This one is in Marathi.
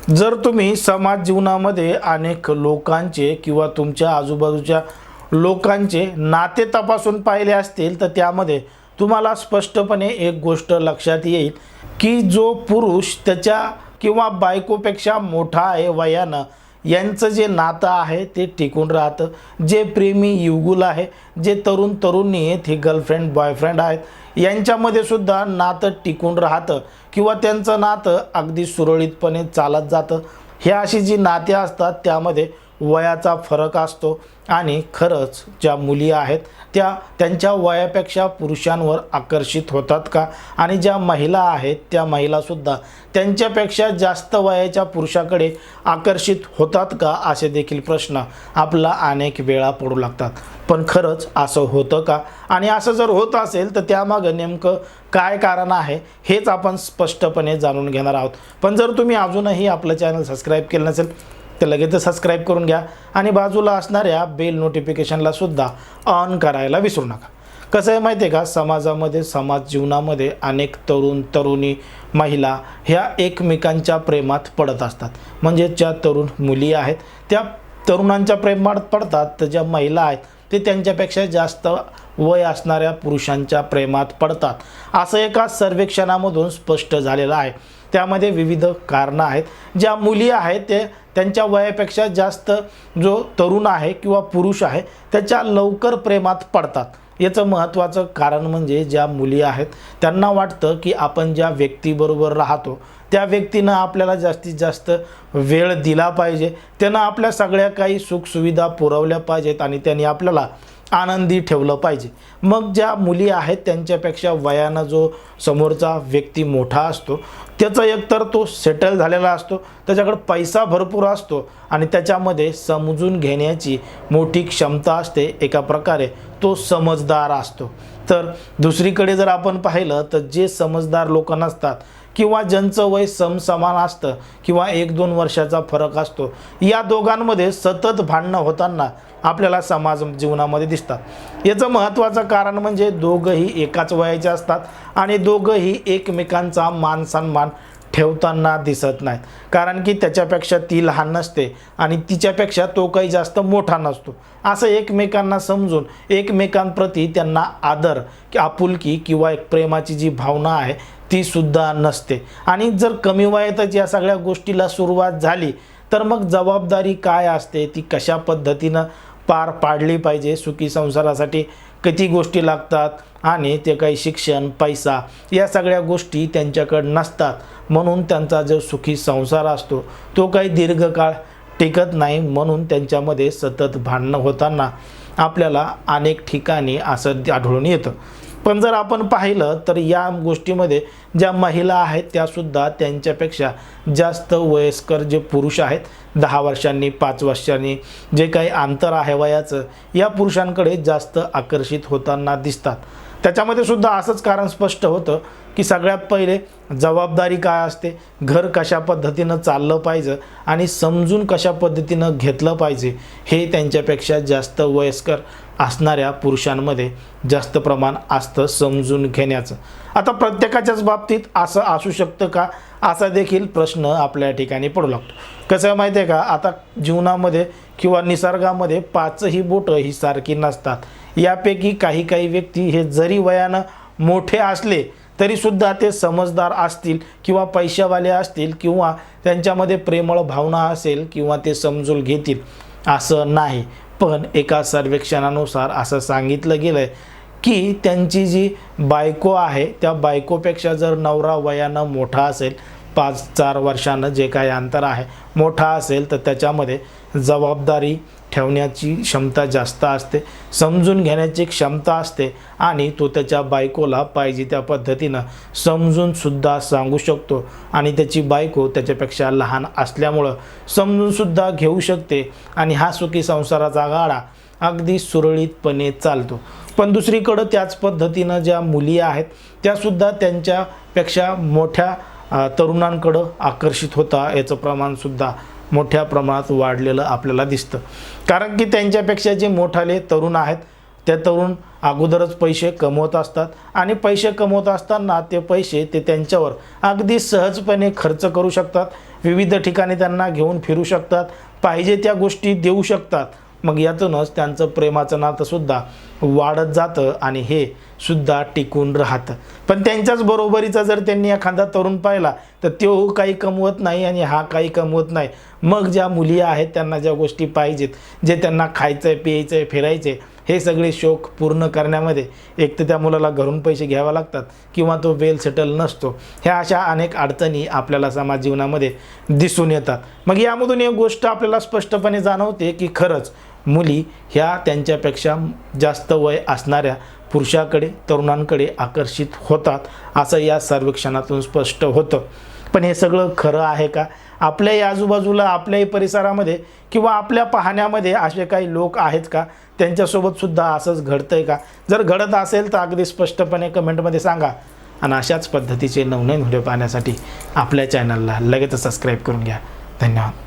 जर तुम्ही समाज जीवनामध्ये अनेक लोकांचे किंवा तुमच्या आजूबाजूच्या लोकांचे नाते तपासून पाहिले असतील तर त्यामध्ये तुम्हाला स्पष्टपणे एक गोष्ट लक्षात येईल की जो पुरुष त्याच्या किंवा बायकोपेक्षा मोठा आहे वयानं, यांचं जे नातं आहे ते टिकून राहतं. जे प्रेमी युगुल आहे, जे तरुण तरुणी आहेत, हे गर्लफ्रेंड बॉयफ्रेंड आहेत, यांच्यामध्ये सुद्धा नातं टिकून राहतं किंवा त्यांचं नातं अगदी सुरळीतपणे चालत जातं. हे अशी जी नाते असतात त्यामध्ये वयाचा फरक असतो आणि खरंच ज्या मुली आहेत त्या त्यांच्या वयापेक्षा पुरुषांवर आकर्षित होतात का, आणि ज्या महिला आहेत त्या महिलासुद्धा त्यांच्यापेक्षा जास्त वयाच्या पुरुषाकडे आकर्षित होतात का, असे देखील प्रश्न आपला अनेक वेळा पडू लागतात. पण खरंच असं होतं का, आणि असं जर होत असेल तर त्यामागं नेमकं काय कारण आहे हेच आपण स्पष्टपणे जाणून घेणार आहोत. पण जर तुम्ही अजूनही आपलं चॅनल सबस्क्राईब केलं नसेल तर लगेच सबस्क्राईब करून घ्या आणि बाजूला असणाऱ्या बेल नोटिफिकेशनला सुद्धा ऑन करायला विसरू नका. कसं आहे माहिती आहे का, समाजामध्ये समाज जीवनामध्ये अनेक तरुण तरुणी महिला ह्या एकमेकांच्या प्रेमात पडत असतात. म्हणजे ज्या तरुण मुली आहेत त्या तरुणांच्या प्रेमात पडतात, तर ज्या महिला आहेत ते त्यांच्यापेक्षा जास्त वय असणाऱ्या पुरुषांच्या प्रेमात पडतात, असं एका सर्वेक्षणामधून स्पष्ट झालेलं आहे. त्यामध्ये विविध कारणं आहेत. ज्या मुली आहेत ते त्यांच्या वयापेक्षा जास्त जो तरुण आहे किंवा पुरुष आहे त्याच्या लवकर प्रेमात पडतात. याचं महत्त्वाचं कारण म्हणजे ज्या मुली आहेत त्यांना वाटतं की आपण ज्या व्यक्तीबरोबर राहतो त्या व्यक्तीनं आपल्याला जास्तीत जास्त वेळ दिला पाहिजे, त्यानं आपल्या सगळ्या काही सुखसुविधा पुरवल्या पाहिजेत आणि त्यांनी आपल्याला आनंदी ठेवलं पाहिजे. मग ज्या मुली आहेत त्यांच्यापेक्षा वयानं जो समोरचा व्यक्ती मोठा असतो त्याचा एकतर तो सेटल झालेला असतो, त्याच्याकडे पैसा भरपूर असतो आणि त्याच्यामध्ये समजून घेण्याची मोठी क्षमता असते. एका प्रकारे तो समजदार असतो. तर दुसरीकडे जर आपण पाहिलं तर जे समजदार लोक नसतात किंवा ज्यांचं वय समसमान असतं किंवा 1-2 वर्षाचा फरक असतो, या दोघांमध्ये सतत भांडणं होताना आपल्याला समाज जीवनामध्ये दिसतात. याचं महत्त्वाचं कारण म्हणजे दोघंही एकाच वयाचे असतात आणि दोघंही एकमेकांचा मान सन्मान ठेवताना दिसत नाहीत. कारण की त्याच्यापेक्षा ती लहान नसते आणि तिच्यापेक्षा तो काही जास्त मोठा नसतो. असं एकमेकांना समजून एकमेकांप्रती त्यांना आदर आपुलकी किंवा एक प्रेमाची जी भावना आहे ती सुद्धा नसते. आणि जर कमी वयातच या सगळ्या गोष्टीला सुरुवात झाली तर मग जबाबदारी काय असते ती कशा पद्धतीनं पार पाडली पाहिजे, सुखी संसारासाठी किती गोष्टी लागतात आणि ते काही शिक्षण पैसा या सगळ्या गोष्टी त्यांच्याकडे नसतात. म्हणून त्यांचा जो सुखी संसार असतो तो काही दीर्घकाळ टिकत नाही. म्हणून त्यांच्यामध्ये सतत भांडणं होताना आपल्याला अनेक ठिकाणी असं आढळून येतं. पण जर आपण पाहिलं तर या गोष्टीमध्ये ज्या महिला आहेत त्यासुद्धा त्यांच्यापेक्षा जास्त वयस्कर जे पुरुष आहेत 10 वर्षांनी 5 वर्षांनी जे काही अंतर आहे वयाचं, या पुरुषांकडे जास्त आकर्षित होताना दिसतात. त्याच्यामध्ये सुद्धा असंच कारण स्पष्ट होतं की सगळ्यात पहिले जबाबदारी काय असते, घर कशा पद्धतीनं चाललं पाहिजे आणि समजून कशा पद्धतीनं घेतलं पाहिजे हे त्यांच्यापेक्षा जास्त वयस्कर असणाऱ्या पुरुषांमध्ये जास्त प्रमाण असतं समजून घेण्याचं. आता प्रत्येकाच्याच बाबतीत असं असू शकतं का, असा देखील प्रश्न आपल्या ठिकाणी पडू लागतो. कसं आहे माहिती आहे का, आता जीवनामध्ये किंवा निसर्गामध्ये 5ही बोटं ही सारखी नसतात. यापैकी काही काही व्यक्ती हे जरी वयानं मोठे असले तरीसुद्धा ते समजदार असतील किंवा पैशावाले असतील किंवा त्यांच्यामध्ये प्रेमळ भावना असेल किंवा ते समजून घेतील असं नाही. पण एका सर्वेक्षणानुसार असं सांगितलं गेलं आहे की त्यांची जी बायको आहे त्या बायकोपेक्षा जर नवरा वयानं मोठा असेल, 5-4 वर्षानं जे काही अंतर आहे मोठा असेल, तर त्याच्यामध्ये जबाबदारी ठेवण्याची क्षमता जास्त असते, समजून घेण्याची क्षमता असते आणि तो त्याच्या बायकोला पाहिजे त्या पद्धतीनं समजूनसुद्धा सांगू शकतो आणि त्याची बायको त्याच्यापेक्षा लहान असल्यामुळं समजूनसुद्धा घेऊ शकते आणि हा सुखी संसाराचा गाडा अगदी सुरळीतपणे चालतो. पण दुसरीकडं त्याच पद्धतीनं ज्या मुली आहेत त्यासुद्धा त्यांच्यापेक्षा मोठ्या तरुणांकडं आकर्षित होता याचं प्रमाणसुद्धा मोठ्या प्रमाणात वाढलेलं आपल्याला दिसतं. कारण की त्यांच्यापेक्षा जे मोठाले तरुण आहेत ते तरुण अगोदरच पैसे कमवत असतात आणि पैसे कमवत असताना ते पैसे ते त्यांच्यावर अगदी सहजपणे खर्च करू शकतात, विविध ठिकाणी त्यांना घेऊन फिरू शकतात, पाहिजे त्या गोष्टी देऊ शकतात. मग यातूनच त्यांचं प्रेमाचं नातंसुद्धा वाढत जातं आणि हे सुद्धा टिकून राहतं. पण त्यांच्याच बरोबरीचा जर त्यांनी एखादा तरुण पाहिला तर तो काही कमवत नाही आणि हा काही कमवत नाही. मग ज्या मुली आहेत त्यांना ज्या गोष्टी पाहिजेत, जे त्यांना खायचं आहे, प्यायचं आहे, फिरायचं आहे, हे सगळे शौक पूर्ण करण्यामध्ये एक तर त्या मुलाला घरून पैसे घ्यावे लागतात किंवा तो वेल सेटल नसतो. ह्या अशा अनेक अडचणी आपल्याला समाज जीवनामध्ये दिसून येतात. मग यामधून एक गोष्ट आपल्याला स्पष्टपणे जाणवते की खरंच मुली ह्या त्यांच्यापेक्षा जास्त वय असणाऱ्या पुरुषाकडे, तरुणांकडे आकर्षित होतात, असं या सर्वेक्षणातून स्पष्ट होतं. पण हे सगळं खरं आहे का? आपल्याही आजूबाजूला, आपल्याही परिसरामध्ये किंवा आपल्या पाहण्यामध्ये असे काही लोक आहेत का? त्यांच्यासोबत सुद्धा असंच घडतंय का? जर घडत असेल तर अगदी स्पष्टपणे कमेंटमध्ये सांगा. आणि अशाच पद्धतीचे नवनवीन व्हिडिओ पाहण्यासाठी आपल्या चॅनलला लगेच सबस्क्राईब करून घ्या. धन्यवाद.